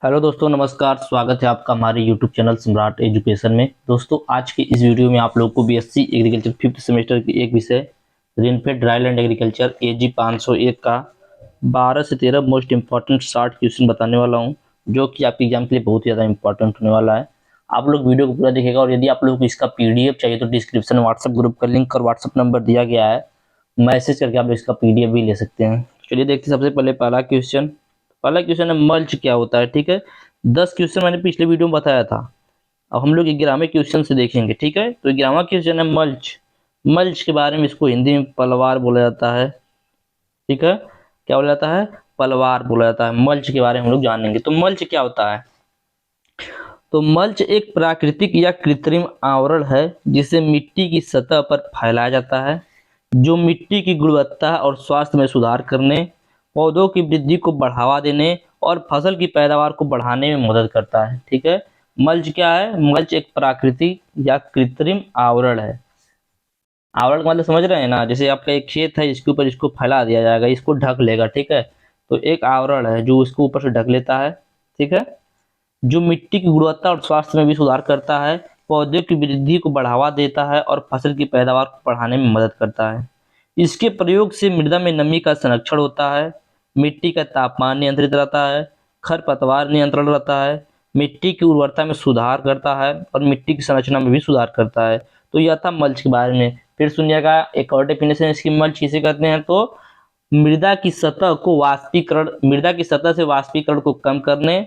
Hello दोस्तों, नमस्कार। स्वागत है आपका हमारे यूट्यूब चैनल सम्राट एजुकेशन में। दोस्तों, आज की इस वीडियो में आप लोगों को बीएससी एग्रीकल्चर फिफ्थ सेमेस्टर की एक विषय रेनफेड ड्राईलैंड एग्रीकल्चर एजी 501 का 12 से 13 मोस्ट इंपॉर्टेंट 60 क्वेश्चन बताने वाला हूं, जो कि आपके एग्जाम के लिए बहुत ही ज़्यादा इंपॉर्टेंट होने वाला है। आप लोग वीडियो को पूरा देखिएगा, और यदि आप लोगों को इसका पीडीएफ चाहिए तो डिस्क्रिप्शन में व्हाट्सएप ग्रुप का लिंक और व्हाट्सएप नंबर दिया गया है, मैसेज करके आप लोग इसका पीडीएफ भी ले सकते हैं। चलिए देखते हैं सबसे पहले पहला क्वेश्चन है मल्च क्या होता है। ठीक है, 10 क्वेश्चन मैंने पिछले वीडियो में बताया था। अब हम लोग 11वें क्वेश्चन से देखेंगे। ठीक है, तो 11वां क्वेश्चन है मल्च। मल्च के बारे में इसको हिंदी में पलवार बोला जाता है। ठीक है, क्या बोला जाता है? पलवार बोला जाता है। मल्च के बारे में हम लोग जानेंगे। तो मल्च क्या होता है? तो मल्च एक प्राकृतिक या कृत्रिम आवरण है जिसे मिट्टी की सतह पर फैलाया जाता है, जो मिट्टी की गुणवत्ता और स्वास्थ्य में सुधार करने, पौधों की वृद्धि को बढ़ावा देने और फसल की पैदावार को बढ़ाने में मदद करता है। ठीक है, मल्च क्या है? मल्च एक प्राकृतिक या कृत्रिम आवरण है। आवरण का मतलब समझ रहे हैं ना? जैसे आपका एक खेत है, इसके ऊपर इसको फैला दिया जाएगा, इसको ढक लेगा। ठीक है, तो एक आवरण है जो इसको ऊपर से ढक लेता है। ठीक है, जो मिट्टी की गुणवत्ता और स्वास्थ्य में भी सुधार करता है, पौधे की वृद्धि को बढ़ावा देता है और फसल की पैदावार को बढ़ाने में मदद करता है। इसके प्रयोग से मृदा में नमी का संरक्षण होता है, मिट्टी का तापमान नियंत्रित रहता है, खरपतवार नियंत्रण रहता है, मिट्टी की उर्वरता में सुधार करता है और मिट्टी की संरचना में भी सुधार करता है। तो यह था मल्च के बारे में। फिर सुनिएगा, एक और डेफिनेशन इसकी मल्च किसे कहते हैं। तो मृदा की सतह से वाष्पीकरण को कम करने,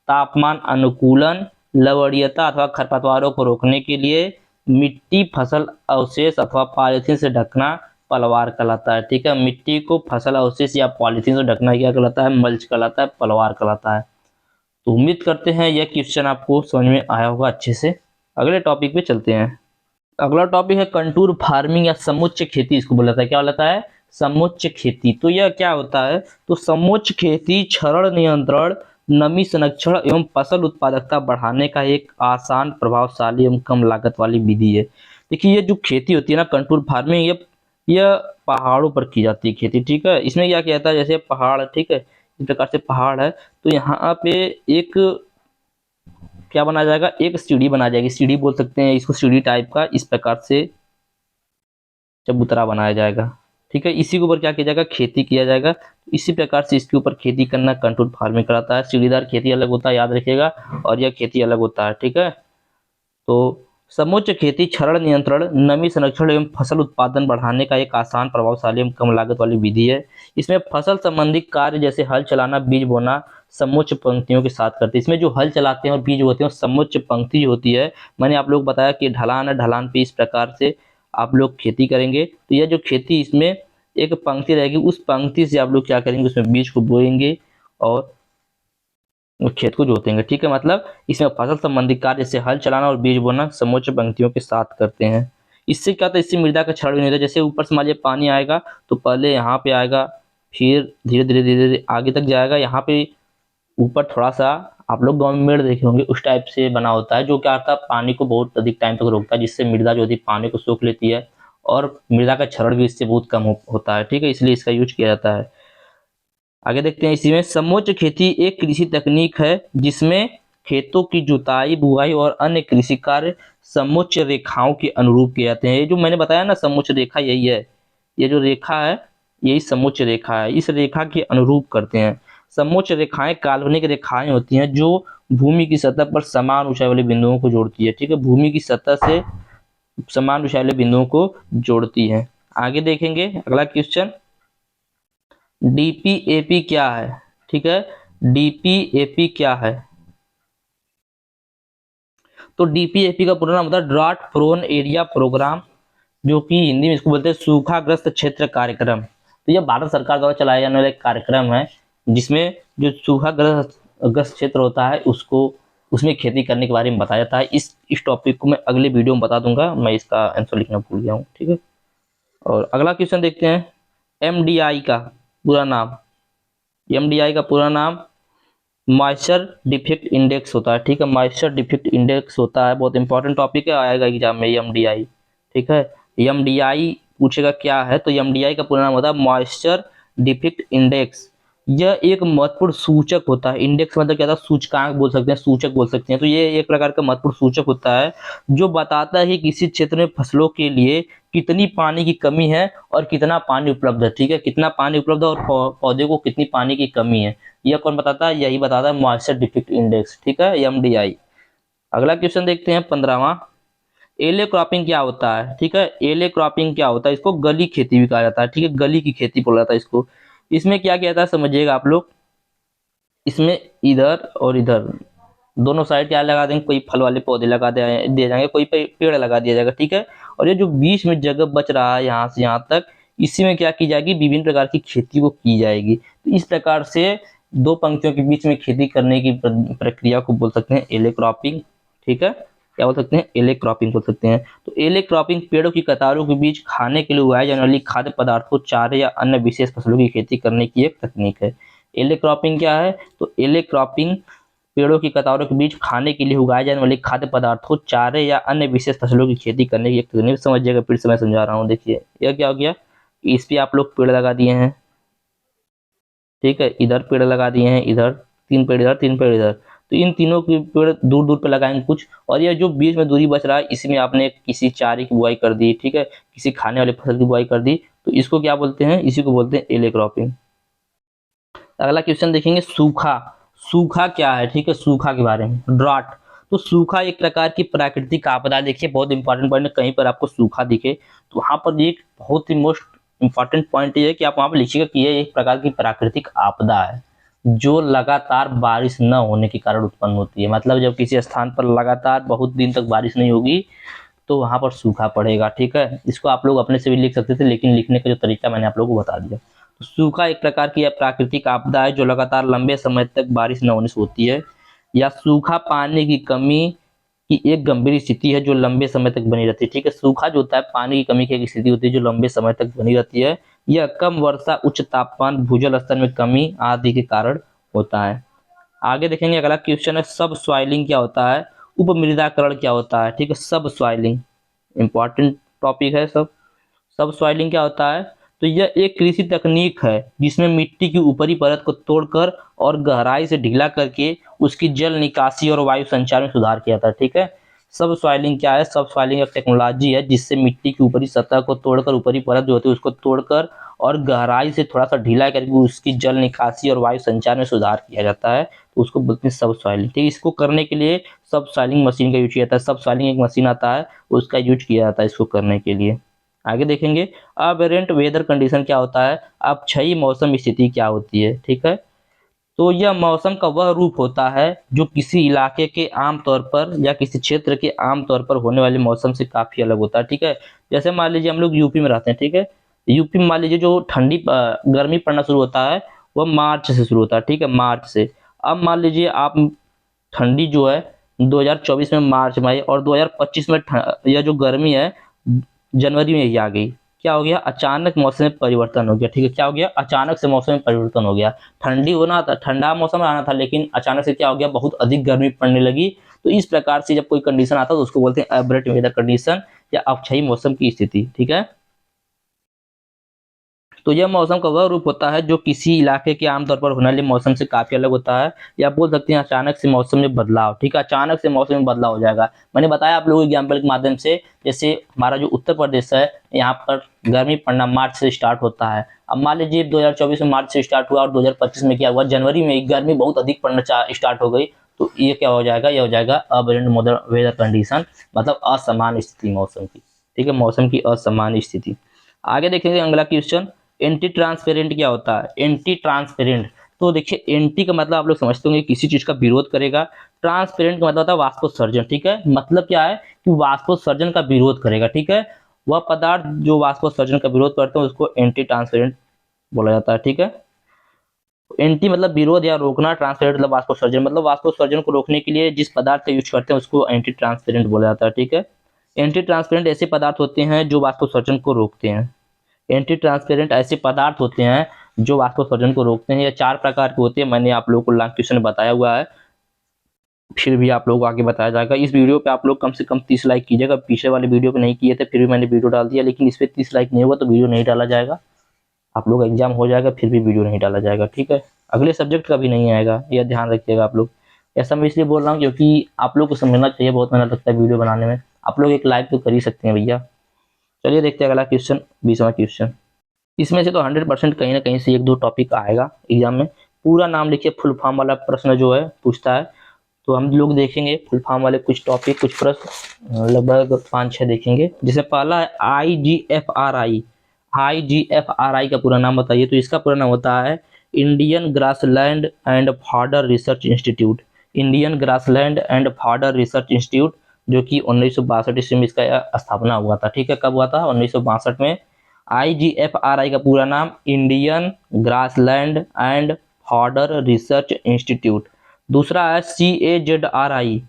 तापमान अनुकूलन, लवणीयता अथवा खरपतवारों को रोकने के लिए मिट्टी फसल अवशेष अथवा पॉलीथीन से ढकना पलवार कहलाता है। ठीक है, मिट्टी को फसल अवशेष या पॉलीथीन से ढकना क्या कहलाता है? मल्च कहलाता है, पलवार कहलाता है। तो उम्मीद करते हैं यह क्वेश्चन आपको समझ में आया होगा अच्छे से। अगले टॉपिक पे चलते हैं। अगला टॉपिक है कंटूर फार्मिंग या समुच्चय खेती। इसको बोला जाता है, क्या बोला है? समुच्चय खेती। तो यह क्या होता है? तो समुच्चय खेती क्षरण नियंत्रण, नमी संरक्षण एवं फसल उत्पादकता बढ़ाने का एक आसान, प्रभावशाली एवं कम लागत वाली विधि है। देखिए, ये जो खेती होती है ना, कंटूर फार्मिंग, ये पहाड़ों पर की जाती है खेती। ठीक है, इसमें क्या किया जाता है? जैसे पहाड़, ठीक है, इस प्रकार से पहाड़ है, तो यहाँ पे एक क्या बनाया जाएगा? एक सीढ़ी बनाई जाएगी। सीढ़ी बोल सकते हैं इसको, सीढ़ी टाइप का इस प्रकार से चबूतरा बनाया जाएगा। ठीक है, इसी के ऊपर क्या किया जाएगा? खेती किया जाएगा। इसी प्रकार से इसके ऊपर खेती करना कंटूर फार्मिंग कराता है। सीढ़ीदार खेती अलग होता है, याद रखिएगा, और यह खेती अलग होता है। ठीक है, तो समुच्चय खेती क्षरण नियंत्रण, नमी संरक्षण एवं फसल उत्पादन बढ़ाने का एक आसान, प्रभावशाली एवं कम लागत वाली विधि है। इसमें फसल संबंधी कार्य जैसे हल चलाना, बीज बोना समुच्चय पंक्तियों के साथ करते हैं। इसमें जो हल चलाते हैं और बीज बोते हैं समुच्चय पंक्ति होती है। मैंने आप लोग बताया कि ढलान है, ढलान पे इस प्रकार से आप लोग खेती करेंगे। तो यह जो खेती, इसमें एक पंक्ति रहेगी, उस पंक्ति से आप लोग क्या करेंगे? उसमें बीज को बोएंगे और खेत को जोतेंगे। ठीक है, मतलब इसमें फसल संबंधी कार्य जैसे हल चलाना और बीज बोना समुच्चय पंक्तियों के साथ करते हैं। इससे क्या होता है? इससे मृदा का क्षरण नहीं होता। जैसे ऊपर से मान लीजिए पानी आएगा, तो पहले यहाँ पे आएगा, फिर धीरे धीरे धीरे धीरे आगे तक जाएगा। यहाँ पे ऊपर थोड़ा सा, आप लोग गाँव में मेड़ देखे होंगे, उस टाइप से बना होता है, जो क्या होता है? पानी को बहुत अधिक टाइम तक रोकता है, जिससे मृदा जो होती है पानी को सोख लेती है और मृदा का क्षरण भी इससे बहुत कम होता है। ठीक है, इसलिए इसका यूज किया जाता है। आगे देखते हैं। इसी में समुच्चय खेती एक कृषि तकनीक है जिसमें खेतों की जुताई, बुआई और अन्य कृषि कार्य समुच्चय रेखाओं के अनुरूप किए जाते हैं। ये जो मैंने बताया ना, समुच्चय रेखा यही है। ये जो रेखा है, यही समुच्चय रेखा है। इस रेखा के अनुरूप करते हैं। समुच्चय रेखाएं काल्पनिक रेखाएं होती हैं जो भूमि की सतह पर समान ऊंचाई वाले बिंदुओं को जोड़ती है। ठीक है, भूमि की सतह से समान ऊंचाई वाले बिंदुओं को जोड़ती है। आगे देखेंगे अगला क्वेश्चन, डीपीएपी क्या है? ठीक है, डीपीएपी क्या है? तो डीपीएपी का पूरा नाम होता है ड्राट प्रोन एरिया प्रोग्राम, जो कि हिंदी में इसको बोलते हैं सूखाग्रस्त क्षेत्र कार्यक्रम। तो यह भारत सरकार द्वारा चलाया जाने वाला एक कार्यक्रम है, जिसमें जो सूखाग्रस्त ग्रस्त क्षेत्र होता है उसको, उसमें खेती करने के बारे में बताया जाता है। इस टॉपिक को मैं अगले वीडियो में बता दूंगा, मैं इसका आंसर लिखना भूल गया हूँ। ठीक है, और अगला क्वेश्चन देखते हैं। एमडीआई का पूरा नाम, एमडीआई का पूरा नाम मॉइस्चर डिफेक्ट इंडेक्स होता है। ठीक है, मॉइस्चर डिफेक्ट इंडेक्स होता है, बहुत इंपॉर्टेंट टॉपिक है, आएगा एग्जाम में एमडीआई। ठीक है, एमडीआई पूछेगा क्या है, तो एमडीआई का पूरा नाम होता है मॉइस्चर डिफेक्ट इंडेक्स। यह एक महत्वपूर्ण सूचक होता है। इंडेक्स मतलब क्या था, सूचकांक बोल सकते हैं, सूचक बोल सकते हैं। तो ये एक प्रकार का महत्वपूर्ण सूचक होता है जो बताता है कि किसी क्षेत्र में फसलों के लिए कितनी पानी की कमी है और कितना पानी उपलब्ध है। ठीक है, कितना पानी उपलब्ध है और पौधे को कितनी पानी की कमी है, यह कौन बताता है, यही बताता है मॉइस्चर डिफेक्ट इंडेक्स। ठीक है, MDI। अगला क्वेश्चन देखते हैं 15वां। एले क्रॉपिंग क्या होता है। ठीक है, एले क्रॉपिंग क्या होता है, इसको गली खेती भी कहा जाता है। ठीक है, गली की खेती बोला जाता है इसको। इसमें क्या किया जाता है समझिएगा आप लोग। इसमें इधर और इधर दोनों साइड क्या लगा देंगे, कोई फल वाले पौधे लगा दिए जाएंगे, कोई पेड़ लगा दिया जाएगा। ठीक है, और ये जो बीच में जगह बच रहा है यहाँ से यहाँ तक, इसी में क्या की जाएगी, विभिन्न प्रकार की खेती को की जाएगी। तो इस प्रकार से दो पंक्तियों के बीच में खेती करने की प्रक्रिया को बोल सकते हैं एले क्रॉपिंग। ठीक है, क्या बोल सकते हैं, एले क्रॉपिंग बोल सकते हैं। तो एले क्रॉपिंग पेड़ों की कतारों के बीच खाने के लिए उगाए जाने वाली खाद्य पदार्थों, चारे या अन्य विशेष फसलों की खेती करने की एक तकनीक है। एले क्रॉपिंग क्या है, तो एले क्रॉपिंग पेड़ों की कतारों के बीच खाने के लिए उगाए जाने वाले खाद्य पदार्थों, चारे या अन्य विशेष फसलों की खेती करने की एक तकनीक। समझिएगा, फिर से मैं समझा रहा हूँ। देखिए यह क्या हो गया, इस पे आप लोग पेड़ लगा दिए हैं। ठीक है, इधर पेड़ लगा दिए हैं, इधर 3 पेड़, इधर 3 पेड़, इधर। तो इन तीनों के पेड़ दूर दूर पे लगाएंगे कुछ, और ये जो बीच में दूरी बच रहा है इसमें आपने किसी चारे की बुआई कर दी। ठीक है, किसी खाने वाले फसल की बुआई कर दी। तो इसको क्या बोलते हैं, इसी को बोलते हैं एले क्रॉपिंग। अगला क्वेश्चन देखेंगे, सूखा। सूखा क्या है। ठीक है, सूखा के बारे में, ड्राट। तो सूखा एक प्रकार की प्राकृतिक आपदा। देखिए बहुत इंपॉर्टेंट पॉइंट है, कहीं पर आपको सूखा दिखे तो वहां पर एक बहुत ही मोस्ट इंपॉर्टेंट पॉइंट ये है कि आप वहां पर लिखिएगा कि यह एक प्रकार की प्राकृतिक आपदा है जो लगातार बारिश न होने के कारण उत्पन्न होती है। मतलब जब किसी स्थान पर लगातार बहुत दिन तक बारिश नहीं होगी तो वहां पर सूखा पड़ेगा। ठीक है, इसको आप लोग अपने से भी लिख सकते थे, लेकिन लिखने का जो तरीका मैंने आप लोगों को बता दिया। तो सूखा एक प्रकार की प्राकृतिक आपदा है जो लगातार लंबे समय तक बारिश न होने से होती है, या सूखा पानी की कमी की एक गंभीर स्थिति है जो लंबे समय तक बनी रहती है। ठीक है, सूखा जो होता है पानी की कमी की एक स्थिति होती है जो लंबे समय तक बनी रहती है। यह कम वर्षा, उच्च तापमान, भूजल स्तर में कमी आदि के कारण होता है। आगे देखेंगे, अगला क्वेश्चन है, सब सॉइलिंग क्या होता है, उपमृदाकरण क्या होता है। ठीक है, सब सॉइलिंग इंपॉर्टेंट टॉपिक है। सब सॉइलिंग क्या होता है, तो यह एक कृषि तकनीक है जिसमें मिट्टी की ऊपरी परत को तोड़कर और गहराई से ढीला करके उसकी जल निकासी और वायु संचार में सुधार किया जाता है। ठीक है, सब सॉइलिंग क्या है, सब सॉइलिंग एक टेक्नोलॉजी है जिससे मिट्टी की ऊपरी सतह को तोड़कर, ऊपरी परत जो होती है उसको तोड़कर और गहराई से थोड़ा सा ढीला करके उसकी जल निकासी और वायु संचार में सुधार किया जाता है। तो उसको बोलते हैं सब सॉइलिंग। ठीक है, इसको करने के लिए सब सॉइलिंग मशीन का यूज किया जाता है। सब सॉइलिंग एक मशीन आता है, उसका यूज किया जाता है इसको करने के लिए। आगे देखेंगे, अबेरेंट वेदर कंडीशन क्या होता है, अपक्षयी मौसम स्थिति क्या होती है। ठीक है, तो यह मौसम का वह रूप होता है जो किसी इलाके के आम तौर पर या किसी क्षेत्र के आम तौर पर होने वाले मौसम से काफी अलग होता है। ठीक है, जैसे मान लीजिए हम लोग यूपी में रहते हैं। ठीक है, यूपी में मान लीजिए जो गर्मी पड़ना शुरू होता है वह मार्च से शुरू होता है। ठीक है, मार्च से। अब मान लीजिए आप ठंडी जो है 2024 में मार्च में आई और 2025 में यह जो गर्मी है जनवरी में ही आ गई। क्या हो गया, अचानक मौसम में परिवर्तन हो गया। ठीक है, क्या हो गया, अचानक से मौसम में परिवर्तन हो गया। ठंडी होना था, ठंडा मौसम आना था, लेकिन अचानक से क्या हो गया, बहुत अधिक गर्मी पड़ने लगी। तो इस प्रकार से जब कोई कंडीशन आता है तो उसको बोलते हैं एब्रेट वेदर कंडीशन या अपक्षयी मौसम की स्थिति। ठीक है, तो यह मौसम का वह रूप होता है जो किसी इलाके के आमतौर पर होने वाले मौसम से काफी अलग होता है, या बोल सकते हैं अचानक से मौसम में बदलाव। ठीक है, अचानक से मौसम में बदलाव हो जाएगा। मैंने बताया आप लोगों को एग्जाम्पल के माध्यम से, जैसे हमारा जो उत्तर प्रदेश है यहाँ पर गर्मी पड़ना मार्च से स्टार्ट होता है। अब मान लीजिए 2024 में मार्च से स्टार्ट हुआ और 2025 में क्या हुआ, जनवरी में गर्मी बहुत अधिक पड़ना स्टार्ट हो गई। तो ये क्या हो जाएगा, यह हो जाएगा अबेरेंट वेदर कंडीशन, मतलब असमान स्थिति मौसम की। ठीक है, मौसम की असमान स्थिति। आगे देखेंगे अगला क्वेश्चन, एंटी ट्रांसपेरेंट क्या होता है। एंटी ट्रांसपेरेंट, तो देखिए एंटी का मतलब आप लोग समझते होंगे किसी चीज का विरोध करेगा। ट्रांसपेरेंट का मतलब होता है वाष्पोत्सर्जन। ठीक है, मतलब क्या है कि वाष्पोत्सर्जन का विरोध करेगा। ठीक है, वह पदार्थ जो वाष्पोत्सर्जन का विरोध करते हैं उसको एंटी ट्रांसपेरेंट बोला जाता है। ठीक है, एंटी मतलब विरोध या रोकना, ट्रांसपेरेंट मतलब वाष्पोत्सर्जन, मतलब वाष्पोत्सर्जन को रोकने के लिए जिस पदार्थ का यूज करते हैं उसको एंटी ट्रांसपेरेंट बोला जाता है। ठीक है, एंटी ट्रांसपेरेंट ऐसे पदार्थ होते हैं जो वाष्पोत्सर्जन को रोकते हैं। एंटी ट्रांसपेरेंट ऐसे पदार्थ होते हैं जो वाष्पोत्सर्जन को रोकते हैं। ये 4 प्रकार के होते हैं, मैंने आप लोगों को लॉन्ग क्वेश्चन में बताया हुआ है, फिर भी आप लोगों को आगे बताया जाएगा। इस वीडियो पे आप लोग कम से कम 30 लाइक कीजिएगा। पीछे वाले वीडियो पे नहीं किए थे, फिर भी मैंने वीडियो डाल दिया, लेकिन इस पे 30 लाइक नहीं हुआ तो वीडियो नहीं डाला जाएगा। आप लोग एग्जाम हो जाएगा फिर भी वीडियो नहीं डाला जाएगा, ठीक है। अगले सब्जेक्ट का भी नहीं आएगा, यह ध्यान रखिएगा आप लोग। ऐसा मैं इसलिए बोल रहा हूँ क्योंकि आप लोग को समझना चाहिए, बहुत मेहनत लगता है वीडियो बनाने में। आप लोग एक लाइक तो कर ही सकते हैं भैया। चलिए देखते हैं अगला क्वेश्चन, 20वां क्वेश्चन। इसमें से तो 100% कहीं ना कहीं से एक दो टॉपिक आएगा एग्जाम में। पूरा नाम लिखिए, फुल फॉर्म वाला प्रश्न जो है पूछता है, तो हम लोग देखेंगे फुल फॉर्म वाले कुछ टॉपिक, कुछ प्रश्न लगभग 5-6 देखेंगे। जैसे पहला है IGFRI। IGFRI का पूरा नाम बताइए, तो इसका पूरा नाम होता है Indian grassland and fodder research institute. Indian grassland and fodder research institute, जो कि 1962 ईस्वी में इसका स्थापना हुआ था, ठीक है। कब हुआ था? 1962 में। IGFRI का पूरा नाम Indian grassland and fodder research institute. दूसरा है CAZRI।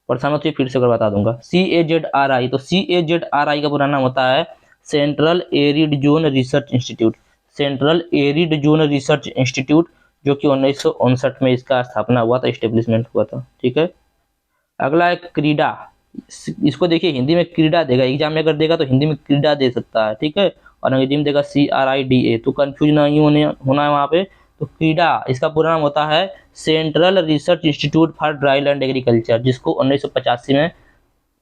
प्रथम फिर से बता दूंगा, CAZRI। तो CAZRI का पूरा नाम होता है central arid zone research institute. Central arid zone research institute, जो कि 1959 में इसका स्थापना हुआ था, एस्टेब्लिशमेंट हुआ था, ठीक है। अगला है क्रीडा। इसको देखिए हिंदी में क्रीडा देगा, एग्जाम में अगर देगा तो हिंदी में क्रीडा दे सकता है, ठीक है। और अंग्रेजी में देगा CRIDA, तो कंफ्यूज नहीं होना है वहाँ पे। तो क्रीडा, इसका पूरा नाम होता है central research institute for dryland agriculture, जिसको 1985 में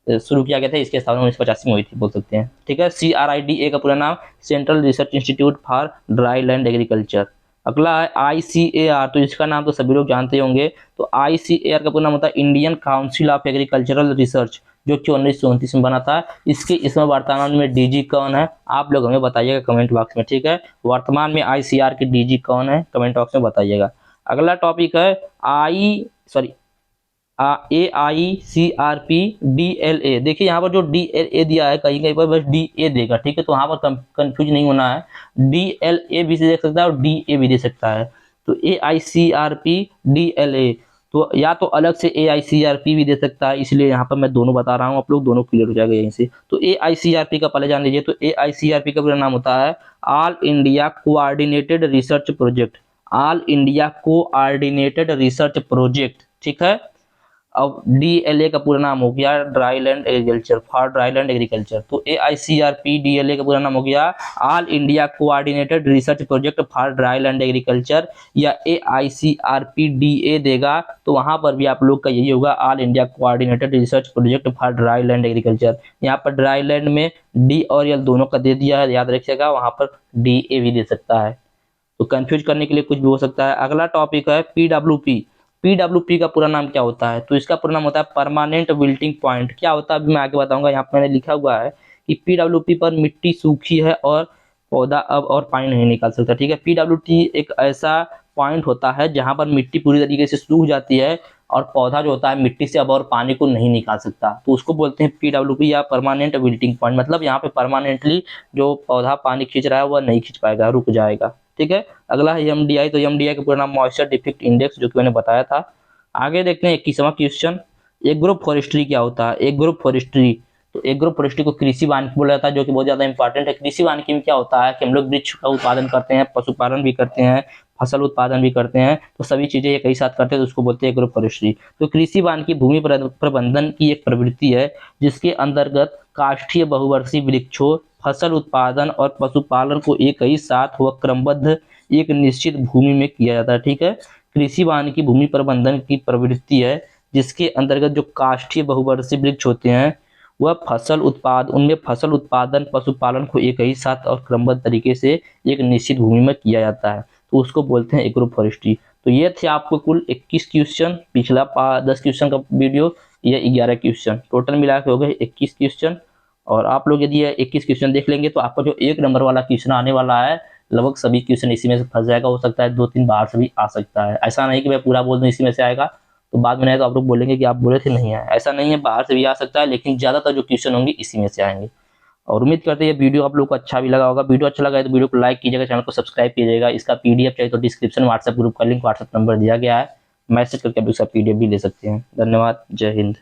शुरू किया गया था। इसकी स्थापना 1985 में हुई थी, बोल सकते हैं, ठीक है। CRIDA का पूरा नाम central research institute for dryland agriculture. अगला है ICAR। तो इसका नाम तो सभी लोग जानते होंगे। तो ICAR का पूरा नाम होता है Indian council of agricultural research, जो कि 1934 में बना था। इसमें वर्तमान में DG कौन है, आप लोग हमें बताइएगा कमेंट बॉक्स में, ठीक है। वर्तमान में ICAR के DG कौन है, कमेंट बॉक्स में बताइएगा। अगला टॉपिक है AICRP-DLA। देखिए यहाँ पर जो DLA दिया है, कहीं कहीं पर बस DA देगा, ठीक है। तो वहाँ पर कंफ्यूज नहीं होना है, DLA भी दे सकता है और DA भी दे सकता है। तो AICRP-DLA, तो या तो अलग से AICRP भी दे सकता है, इसलिए यहाँ पर मैं दोनों बता रहा हूँ, आप लोग दोनों क्लियर हो जाएगा यहीं से। तो AICRP का पहले जान लीजिए। तो AICRP का पूरा नाम होता है all India coordinated research project. All India coordinated research project, ठीक है। अब DLA का पूरा नाम हो गया dryland agriculture, for dryland agriculture. तो AICRP-DLA का पूरा नाम हो गया all India coordinated research project for dryland agriculture, या AICRP-DA देगा तो वहां पर भी आप लोग का यही होगा, all India coordinated research project for dryland agriculture. यहाँ पर ड्राईलैंड में D और L दोनों का दे दिया है, याद रखिएगा, वहां पर DA भी दे सकता है, तो कंफ्यूज करने के लिए कुछ भी हो सकता है। अगला टॉपिक है PWP। PWP का पूरा नाम क्या होता है? तो इसका पूरा नाम होता है परमानेंट विल्टिंग पॉइंट। क्या होता है अभी मैं आगे बताऊंगा। यहाँ पर मैंने लिखा हुआ है कि PWP पर मिट्टी सूखी है और पौधा अब और पानी नहीं निकाल सकता, ठीक है। PWP एक ऐसा पॉइंट होता है जहां पर मिट्टी पूरी तरीके से सूख जाती है और पौधा जो होता है मिट्टी से अब और पानी को नहीं निकाल सकता, तो उसको बोलते हैं PWP या परमानेंट विल्टिंग पॉइंट। मतलब यहाँ पे परमानेंटली जो पौधा पानी खींच रहा है वह नहीं खींच पाएगा, रुक जाएगा, ठीक है। अगला है MDI। तो MDI का पूरा नाम मॉइस्चर डिफेक्ट इंडेक्स, जो कि मैंने बताया था। आगे देखते हैं 21वां क्वेश्चन। एग्रो फॉरेस्ट्री क्या होता है? एग्रो फॉरेस्ट्री, तो एग्रो फॉरेस्ट्री को कृषि वानिकी बोला जाता है, जो कि बहुत ज्यादा इंपॉर्टेंट है। कृषि वानिकी में क्या होता है कि हम लोग वृक्ष का उत्पादन करते हैं, पशुपालन भी करते हैं, फसल उत्पादन भी करते हैं, तो सभी चीजें एक ही साथ करते हैं, तो उसको बोलते हैं एग्रो फॉरेस्ट्री। तो कृषि वानिकी भूमि प्रबंधन की एक प्रवृत्ति है, जिसके अंतर्गत काष्ठीय बहुवर्षीय वृक्षों, फसल उत्पादन और पशुपालन को एक ही साथ व क्रमबद्ध एक निश्चित भूमि में किया जाता है, ठीक है। कृषि वानिकी भूमि प्रबंधन की प्रवृत्ति है, जिसके अंतर्गत जो काष्ठीय बहुवर्षीय वृक्ष होते हैं वह उनमें फसल उत्पादन, पशुपालन को एक ही साथ और क्रमबद्ध तरीके से एक निश्चित भूमि में किया जाता है, तो उसको बोलते हैं एग्रो फॉरेस्ट्री। तो ये थे आपको कुल 21 क्वेश्चन। पिछला 10 क्वेश्चन का वीडियो, ये 11 क्वेश्चन, टोटल मिला के हो गए 21 क्वेश्चन। और आप लोग यदि 21 क्वेश्चन देख लेंगे तो आपका जो 1 नंबर वाला क्वेश्चन आने वाला है, लगभग सभी क्वेश्चन इसी में से फंस जाएगा। हो सकता है 2-3 बाहर से भी आ सकता है, ऐसा नहीं कि मैं पूरा बोल दूं इसी में से आएगा तो बाद में नहीं तो आप लोग बोलेंगे कि आप बोले थे नहीं आया। ऐसा नहीं है, बाहर से भी आ सकता है, लेकिन ज्यादातर जो क्वेश्चन होंगे इसी में से आएंगे। और उम्मीद करते हैं ये वीडियो आप लोग को अच्छा भी लगा होगा। वीडियो अच्छा लगा है तो वीडियो को लाइक कीजिएगा, चैनल को सब्सक्राइब कीजिएगा। इसका PDF चाहिए तो डिस्क्रिप्शन व्हाट्सएप ग्रुप का लिंक, व्हाट्सएप नंबर दिया गया है, मैसेज करके आप इसका PDF भी ले सकते हैं। धन्यवाद, जय हिंद।